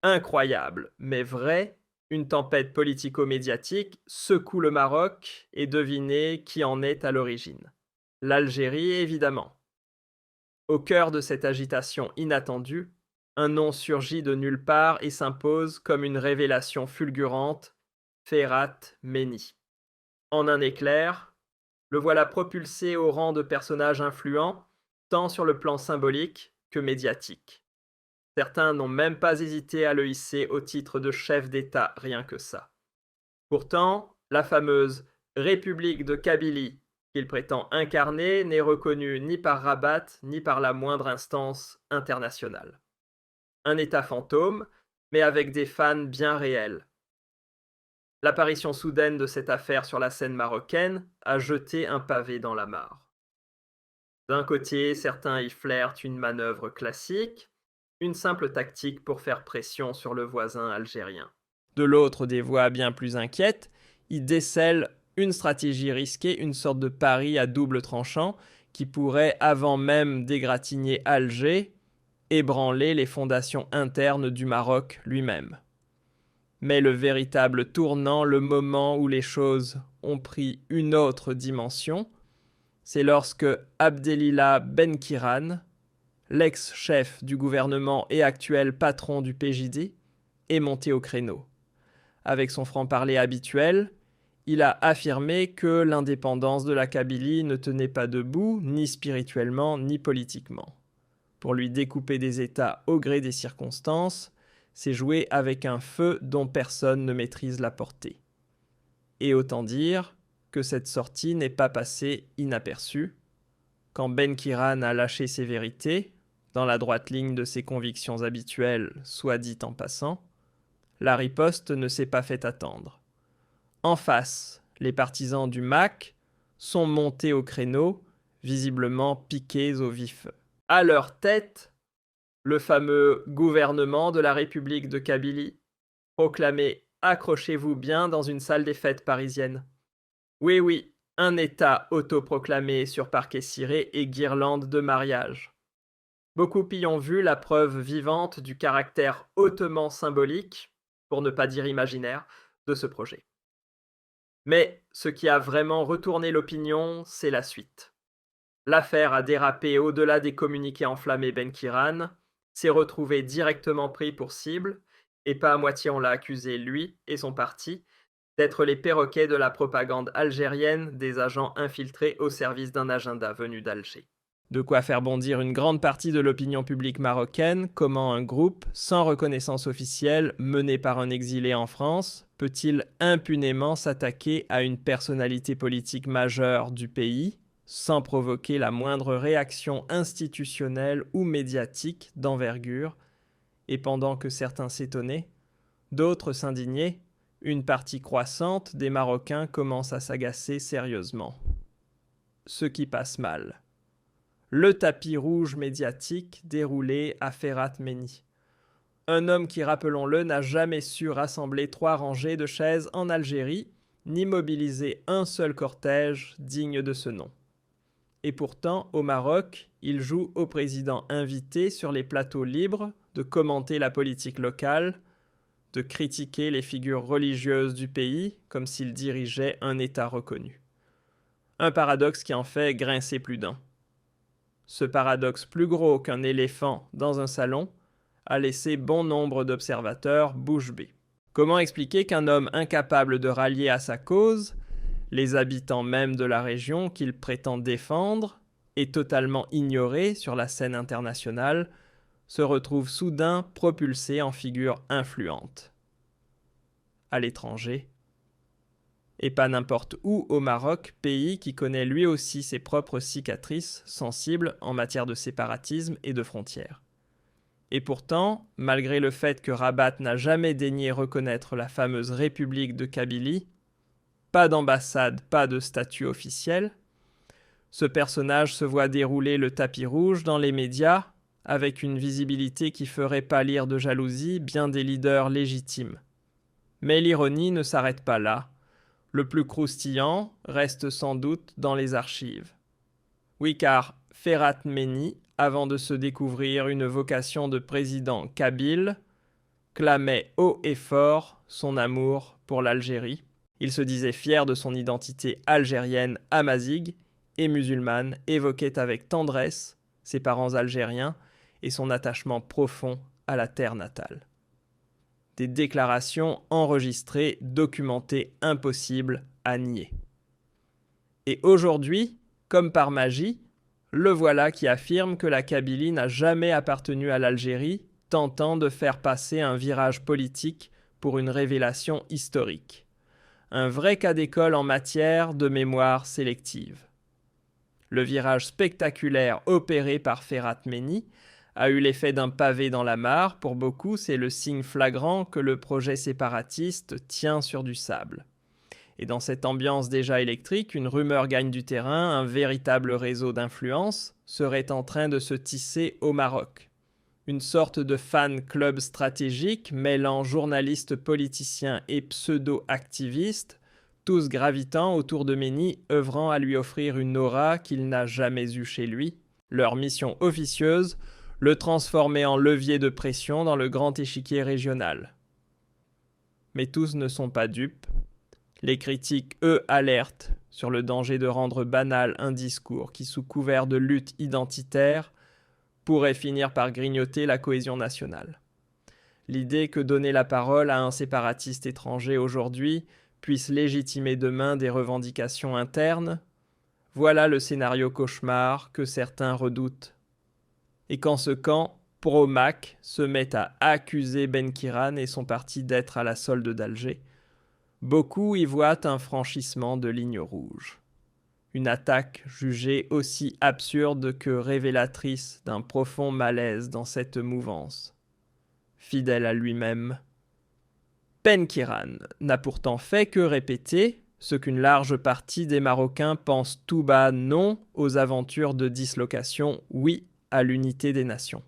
Incroyable, mais vrai, une tempête politico-médiatique secoue le Maroc et devinez qui en est à l'origine. L'Algérie, évidemment. Au cœur de cette agitation inattendue, un nom surgit de nulle part et s'impose comme une révélation fulgurante, Ferhat Meni. En un éclair, le voilà propulsé au rang de personnage influent, tant sur le plan symbolique que médiatique. Certains n'ont même pas hésité à le hisser au titre de chef d'État, rien que ça. Pourtant, la fameuse République de Kabylie qu'il prétend incarner n'est reconnue ni par Rabat ni par la moindre instance internationale. Un État fantôme, mais avec des fans bien réels. L'apparition soudaine de cette affaire sur la scène marocaine a jeté un pavé dans la mare. D'un côté, certains y flairent une manœuvre classique, une simple tactique pour faire pression sur le voisin algérien. De l'autre, des voix bien plus inquiètes y décèlent une stratégie risquée, une sorte de pari à double tranchant qui pourrait, avant même d'égratigner Alger, ébranler les fondations internes du Maroc lui-même. Mais le véritable tournant, le moment où les choses ont pris une autre dimension, c'est lorsque Abdelilah Benkiran, l'ex-chef du gouvernement et actuel patron du PJD, est monté au créneau. Avec son franc-parler habituel, il a affirmé que l'indépendance de la Kabylie ne tenait pas debout, ni spirituellement, ni politiquement. Pour lui découper des États au gré des circonstances, c'est jouer avec un feu dont personne ne maîtrise la portée. Et autant dire que cette sortie n'est pas passée inaperçue. Quand Benkiran a lâché ses vérités, dans la droite ligne de ses convictions habituelles, soit dit en passant, la riposte ne s'est pas fait attendre. En face, les partisans du MAC sont montés au créneau, visiblement piqués au vif. À leur tête, le fameux gouvernement de la République de Kabylie, proclamé accrochez-vous bien dans une salle des fêtes parisienne. Oui, oui, un État autoproclamé sur parquet ciré et guirlande de mariage. Beaucoup y ont vu la preuve vivante du caractère hautement symbolique, pour ne pas dire imaginaire, de ce projet. Mais ce qui a vraiment retourné l'opinion, c'est la suite. L'affaire a dérapé au-delà des communiqués enflammés Benkiran, s'est retrouvé directement pris pour cible, et pas à moitié on l'a accusé, lui et son parti, d'être les perroquets de la propagande algérienne des agents infiltrés au service d'un agenda venu d'Alger. De quoi faire bondir une grande partie de l'opinion publique marocaine, comment un groupe, sans reconnaissance officielle, mené par un exilé en France, peut-il impunément s'attaquer à une personnalité politique majeure du pays, sans provoquer la moindre réaction institutionnelle ou médiatique d'envergure, et pendant que certains s'étonnaient, d'autres s'indignaient, une partie croissante des Marocains commence à s'agacer sérieusement. Ce qui passe mal. Le tapis rouge médiatique déroulé à Ferhat Meni. Un homme qui, rappelons-le, n'a jamais su rassembler 3 rangées de chaises en Algérie, ni mobiliser un seul cortège digne de ce nom. Et pourtant, au Maroc, il joue au président invité sur les plateaux libres de commenter la politique locale, de critiquer les figures religieuses du pays comme s'il dirigeait un État reconnu. Un paradoxe qui en fait grincer plus d'un. Ce paradoxe plus gros qu'un éléphant dans un salon a laissé bon nombre d'observateurs bouche bée. Comment expliquer qu'un homme incapable de rallier à sa cause les habitants même de la région qu'il prétend défendre et totalement ignoré sur la scène internationale se retrouve soudain propulsé en figure influente à l'étranger, et pas n'importe où au Maroc, pays qui connaît lui aussi ses propres cicatrices sensibles en matière de séparatisme et de frontières. Et pourtant, malgré le fait que Rabat n'a jamais daigné reconnaître la fameuse République de Kabylie, pas d'ambassade, pas de statut officiel, ce personnage se voit dérouler le tapis rouge dans les médias avec une visibilité qui ferait pâlir de jalousie bien des leaders légitimes. Mais l'ironie ne s'arrête pas là. Le plus croustillant reste sans doute dans les archives. Oui, car Ferhat Meni, avant de se découvrir une vocation de président kabyle, clamait haut et fort son amour pour l'Algérie. Il se disait fier de son identité algérienne amazigh et musulmane, évoquait avec tendresse ses parents algériens et son attachement profond à la terre natale. Des déclarations enregistrées, documentées, impossibles à nier. Et aujourd'hui, comme par magie, le voilà qui affirme que la Kabylie n'a jamais appartenu à l'Algérie, tentant de faire passer un virage politique pour une révélation historique. Un vrai cas d'école en matière de mémoire sélective. Le virage spectaculaire opéré par Ferhat Meni a eu l'effet d'un pavé dans la mare. Pour beaucoup, c'est le signe flagrant que le projet séparatiste tient sur du sable. Et dans cette ambiance déjà électrique, une rumeur gagne du terrain, un véritable réseau d'influence serait en train de se tisser au Maroc. Une sorte de fan club stratégique mêlant journalistes, politiciens et pseudo-activistes, tous gravitant autour de Meni, œuvrant à lui offrir une aura qu'il n'a jamais eue chez lui. Leur mission officieuse, le transformer en levier de pression dans le grand échiquier régional. Mais tous ne sont pas dupes. Les critiques, eux, alertent sur le danger de rendre banal un discours qui, sous couvert de lutte identitaire, pourrait finir par grignoter la cohésion nationale. L'idée que donner la parole à un séparatiste étranger aujourd'hui puisse légitimer demain des revendications internes, voilà le scénario cauchemar que certains redoutent. Et quand ce camp pro-Mac se met à accuser Benkiran et son parti d'être à la solde d'Alger, beaucoup y voient un franchissement de ligne rouge. Une attaque jugée aussi absurde que révélatrice d'un profond malaise dans cette mouvance. Fidèle à lui-même, Benkiran n'a pourtant fait que répéter ce qu'une large partie des Marocains pensent tout bas non aux aventures de dislocation, oui à l'unité des nations.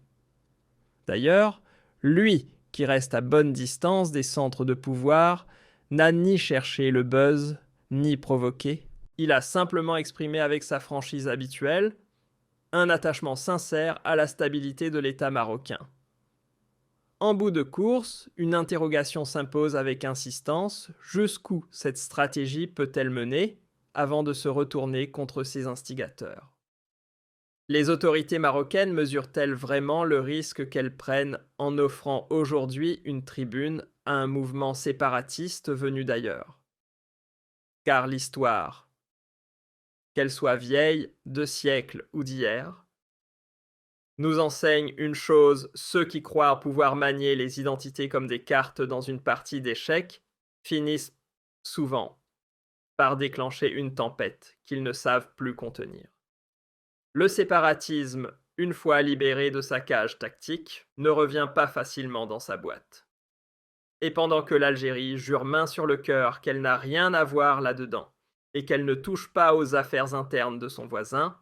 D'ailleurs, lui, qui reste à bonne distance des centres de pouvoir, n'a ni cherché le buzz, ni provoqué. Il a simplement exprimé avec sa franchise habituelle un attachement sincère à la stabilité de l'État marocain. En bout de course, une interrogation s'impose avec insistance. Jusqu'où cette stratégie peut-elle mener avant de se retourner contre ses instigateurs ? Les autorités marocaines mesurent-elles vraiment le risque qu'elles prennent en offrant aujourd'hui une tribune à un mouvement séparatiste venu d'ailleurs ? Car l'histoire, qu'elle soit vieille, de siècles ou d'hier, nous enseigne une chose: ceux qui croient pouvoir manier les identités comme des cartes dans une partie d'échecs finissent souvent par déclencher une tempête qu'ils ne savent plus contenir. Le séparatisme, une fois libéré de sa cage tactique, ne revient pas facilement dans sa boîte. Et pendant que l'Algérie jure main sur le cœur qu'elle n'a rien à voir là-dedans et qu'elle ne touche pas aux affaires internes de son voisin,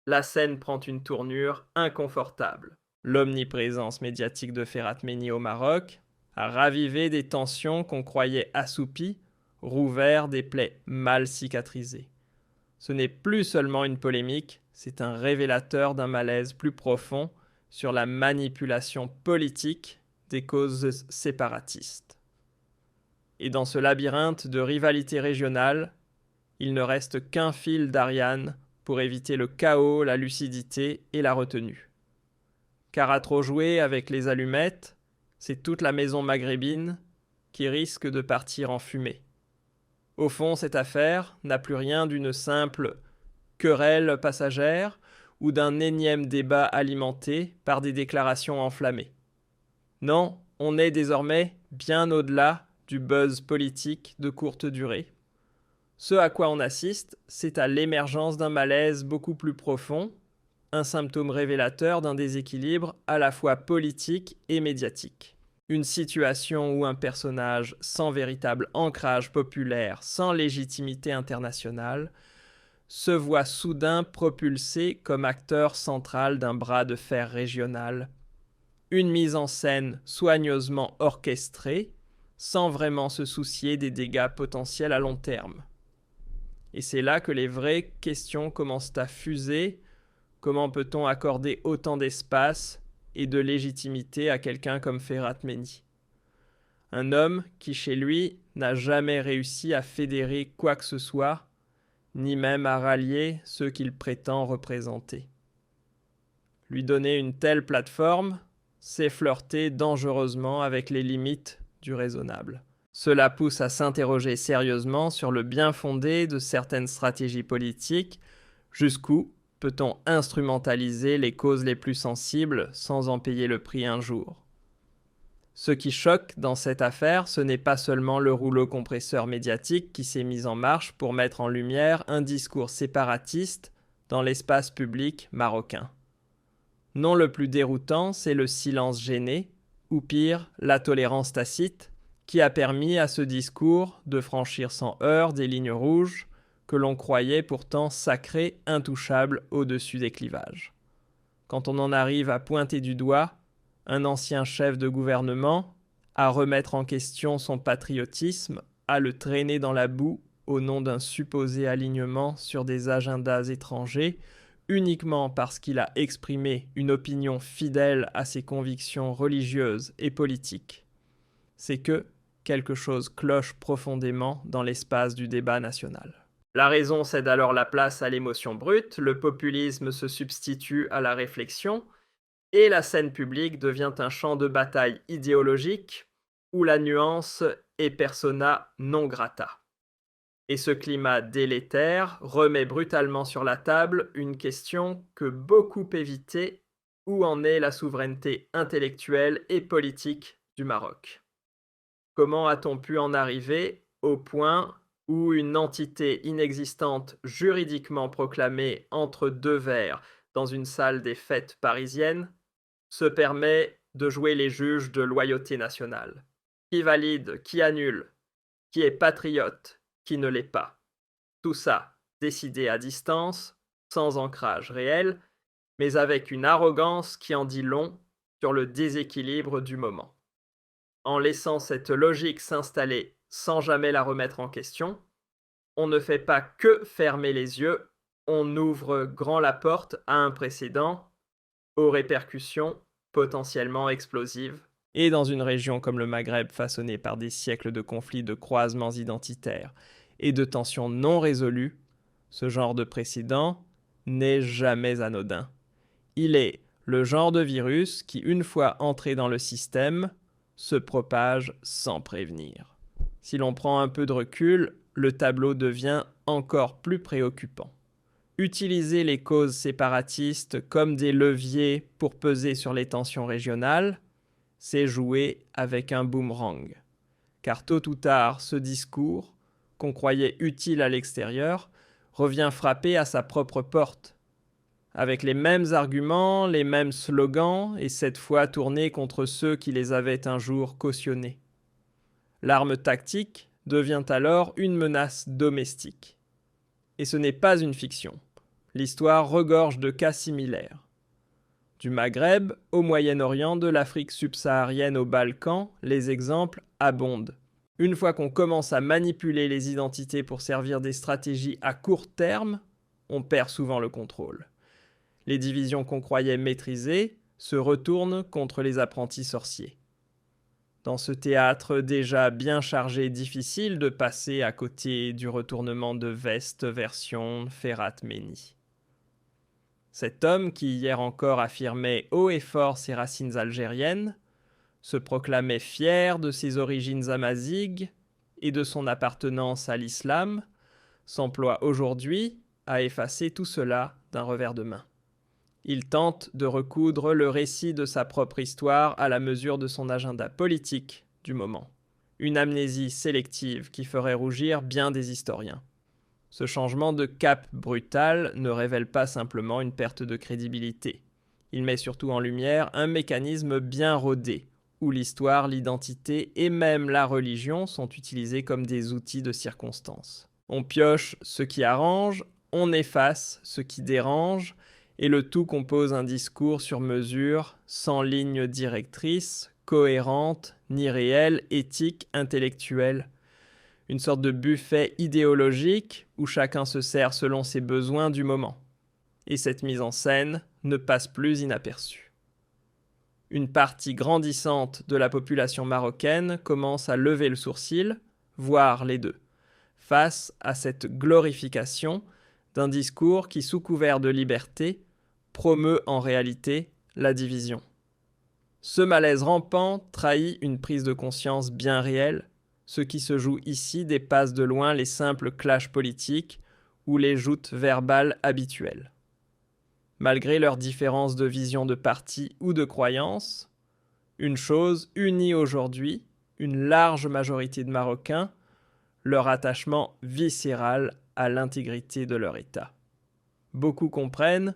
la scène prend une tournure inconfortable. L'omniprésence médiatique de Ferhat Meni au Maroc a ravivé des tensions qu'on croyait assoupies, rouvert des plaies mal cicatrisées. Ce n'est plus seulement une polémique, c'est un révélateur d'un malaise plus profond sur la manipulation politique des causes séparatistes. Et dans ce labyrinthe de rivalités régionales, il ne reste qu'un fil d'Ariane pour éviter le chaos, la lucidité et la retenue. Car à trop jouer avec les allumettes, c'est toute la maison maghrébine qui risque de partir en fumée. Au fond, cette affaire n'a plus rien d'une simple querelle passagère ou d'un énième débat alimenté par des déclarations enflammées. Non, on est désormais bien au-delà du buzz politique de courte durée. Ce à quoi on assiste, c'est à l'émergence d'un malaise beaucoup plus profond, un symptôme révélateur d'un déséquilibre à la fois politique et médiatique. Une situation où un personnage sans véritable ancrage populaire, sans légitimité internationale, se voit soudain propulsé comme acteur central d'un bras de fer régional. Une mise en scène soigneusement orchestrée, sans vraiment se soucier des dégâts potentiels à long terme. Et c'est là que les vraies questions commencent à fuser. Comment peut-on accorder autant d'espace et de légitimité à quelqu'un comme Ferhat Meni ? Un homme qui, chez lui, n'a jamais réussi à fédérer quoi que ce soit, ni même à rallier ceux qu'il prétend représenter. Lui donner une telle plateforme, c'est flirter dangereusement avec les limites du raisonnable. Cela pousse à s'interroger sérieusement sur le bien-fondé de certaines stratégies politiques. Jusqu'où peut-on instrumentaliser les causes les plus sensibles sans en payer le prix un jour ? Ce qui choque dans cette affaire, ce n'est pas seulement le rouleau compresseur médiatique qui s'est mis en marche pour mettre en lumière un discours séparatiste dans l'espace public marocain. Non, le plus déroutant, c'est le silence gêné, ou pire, la tolérance tacite, qui a permis à ce discours de franchir sans heurts des lignes rouges que l'on croyait pourtant sacrées, intouchables au-dessus des clivages. Quand on en arrive à pointer du doigt un ancien chef de gouvernement, à remettre en question son patriotisme, à le traîner dans la boue au nom d'un supposé alignement sur des agendas étrangers, uniquement parce qu'il a exprimé une opinion fidèle à ses convictions religieuses et politiques, c'est que quelque chose cloche profondément dans l'espace du débat national. La raison cède alors la place à l'émotion brute, le populisme se substitue à la réflexion, et la scène publique devient un champ de bataille idéologique où la nuance est persona non grata. Et ce climat délétère remet brutalement sur la table une question que beaucoup évitaient: où en est la souveraineté intellectuelle et politique du Maroc ? Comment a-t-on pu en arriver au point où une entité inexistante juridiquement proclamée entre deux verres dans une salle des fêtes parisienne se permet de jouer les juges de loyauté nationale? Qui valide, qui annule, qui est patriote, qui ne l'est pas? Tout ça décidé à distance, sans ancrage réel, mais avec une arrogance qui en dit long sur le déséquilibre du moment. En laissant cette logique s'installer sans jamais la remettre en question, on ne fait pas que fermer les yeux, on ouvre grand la porte à un précédent aux répercussions potentiellement explosives. Et dans une région comme le Maghreb façonnée par des siècles de conflits, de croisements identitaires et de tensions non résolues, ce genre de précédent n'est jamais anodin. Il est le genre de virus qui, une fois entré dans le système, se propage sans prévenir. Si l'on prend un peu de recul, le tableau devient encore plus préoccupant. Utiliser les causes séparatistes comme des leviers pour peser sur les tensions régionales, c'est jouer avec un boomerang. Car tôt ou tard, ce discours, qu'on croyait utile à l'extérieur, revient frapper à sa propre porte, avec les mêmes arguments, les mêmes slogans, et cette fois tournés contre ceux qui les avaient un jour cautionnés. L'arme tactique devient alors une menace domestique. Et ce n'est pas une fiction. L'histoire regorge de cas similaires. Du Maghreb au Moyen-Orient, de l'Afrique subsaharienne aux Balkans, les exemples abondent. Une fois qu'on commence à manipuler les identités pour servir des stratégies à court terme, on perd souvent le contrôle. Les divisions qu'on croyait maîtrisées se retournent contre les apprentis sorciers. Dans ce théâtre déjà bien chargé, difficile de passer à côté du retournement de veste version Ferhat Meni. Cet homme qui hier encore affirmait haut et fort ses racines algériennes, se proclamait fier de ses origines amazighes et de son appartenance à l'islam, s'emploie aujourd'hui à effacer tout cela d'un revers de main. Il tente de recoudre le récit de sa propre histoire à la mesure de son agenda politique du moment. Une amnésie sélective qui ferait rougir bien des historiens. Ce changement de cap brutal ne révèle pas simplement une perte de crédibilité. Il met surtout en lumière un mécanisme bien rodé, où l'histoire, l'identité et même la religion sont utilisés comme des outils de circonstance. On pioche ce qui arrange, on efface ce qui dérange, et le tout compose un discours sur mesure, sans ligne directrice, cohérente, ni réelle, éthique, intellectuelle. Une sorte de buffet idéologique où chacun se sert selon ses besoins du moment. Et cette mise en scène ne passe plus inaperçue. Une partie grandissante de la population marocaine commence à lever le sourcil, voire les deux, face à cette glorification d'un discours qui, sous couvert de liberté, promeut en réalité la division. Ce malaise rampant trahit une prise de conscience bien réelle. Ce qui se joue ici dépasse de loin les simples clashs politiques ou les joutes verbales habituelles. Malgré leurs différences de vision de parti ou de croyance, une chose unit aujourd'hui une large majorité de Marocains, leur attachement viscéral à l'intégrité de leur État. Beaucoup comprennent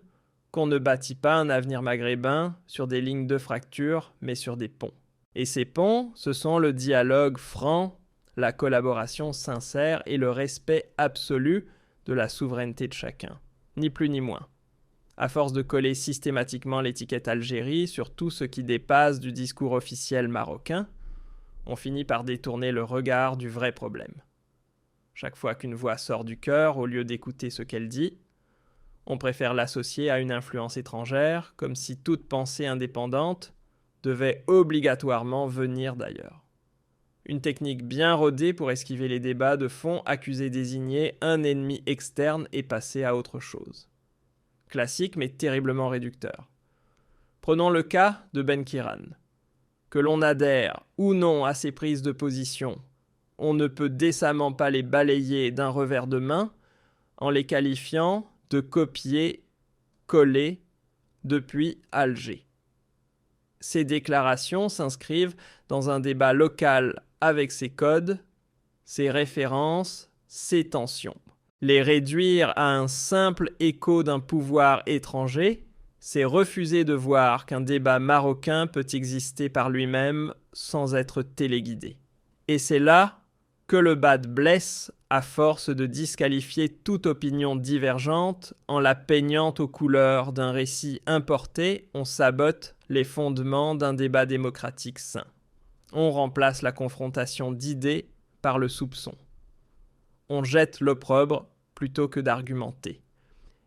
qu'on ne bâtit pas un avenir maghrébin sur des lignes de fracture, mais sur des ponts. Et ces ponts, ce sont le dialogue franc, la collaboration sincère et le respect absolu de la souveraineté de chacun, ni plus ni moins. À force de coller systématiquement l'étiquette Algérie sur tout ce qui dépasse du discours officiel marocain, on finit par détourner le regard du vrai problème. Chaque fois qu'une voix sort du cœur, au lieu d'écouter ce qu'elle dit, on préfère l'associer à une influence étrangère, comme si toute pensée indépendante devait obligatoirement venir d'ailleurs. Une technique bien rodée pour esquiver les débats de fond, accuser désigner un ennemi externe et passer à autre chose. Classique mais terriblement réducteur. Prenons le cas de Ben Kiran. Que l'on adhère ou non à ses prises de position, on ne peut décemment pas les balayer d'un revers de main en les qualifiant de copier-coller depuis Alger. Ces déclarations s'inscrivent dans un débat local avec ses codes, ses références, ses tensions. Les réduire à un simple écho d'un pouvoir étranger, c'est refuser de voir qu'un débat marocain peut exister par lui-même sans être téléguidé. Et c'est là que le bas blesse à force de disqualifier toute opinion divergente en la peignant aux couleurs d'un récit importé, on sabote les fondements d'un débat démocratique sain. On remplace la confrontation d'idées par le soupçon. On jette l'opprobre plutôt que d'argumenter.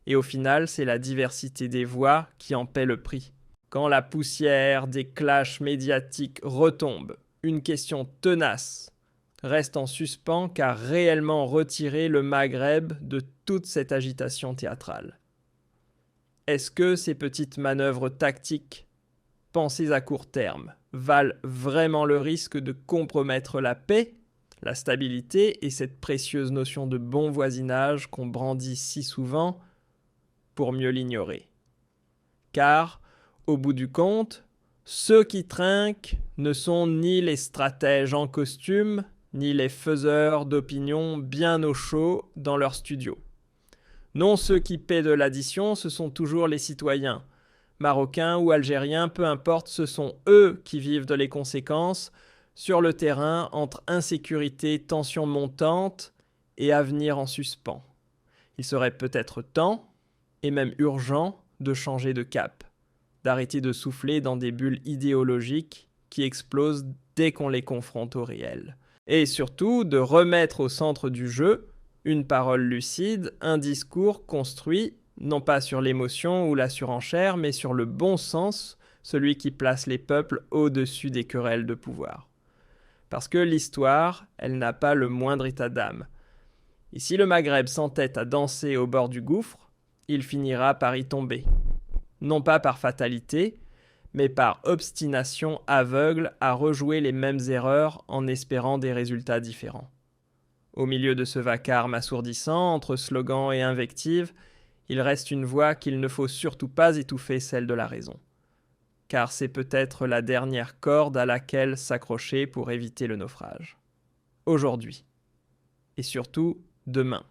Et au final, c'est la diversité des voix qui en paie le prix. Quand la poussière des clashs médiatiques retombe, une question tenace reste en suspens car réellement retirer le Maghreb de toute cette agitation théâtrale. Est-ce que ces petites manœuvres tactiques, pensées à court terme, valent vraiment le risque de compromettre la paix, la stabilité et cette précieuse notion de bon voisinage qu'on brandit si souvent pour mieux l'ignorer? Car, au bout du compte, ceux qui trinquent ne sont ni les stratèges en costume, ni les faiseurs d'opinion bien au chaud dans leur studio. Non, ceux qui paient de l'addition, ce sont toujours les citoyens. Marocains ou algériens, peu importe, ce sont eux qui vivent de les conséquences sur le terrain entre insécurité, tension montante et avenir en suspens. Il serait peut-être temps, et même urgent, de changer de cap, d'arrêter de souffler dans des bulles idéologiques qui explosent dès qu'on les confronte au réel. Et surtout, de remettre au centre du jeu une parole lucide, un discours construit, non pas sur l'émotion ou la surenchère, mais sur le bon sens, celui qui place les peuples au-dessus des querelles de pouvoir. Parce que l'histoire, elle n'a pas le moindre état d'âme. Et si le Maghreb s'entête à danser au bord du gouffre, il finira par y tomber. Non pas par fatalité, mais par obstination aveugle à rejouer les mêmes erreurs en espérant des résultats différents. Au milieu de ce vacarme assourdissant, entre slogans et invectives, il reste une voix qu'il ne faut surtout pas étouffer, celle de la raison. Car c'est peut-être la dernière corde à laquelle s'accrocher pour éviter le naufrage. Aujourd'hui. Et surtout, demain.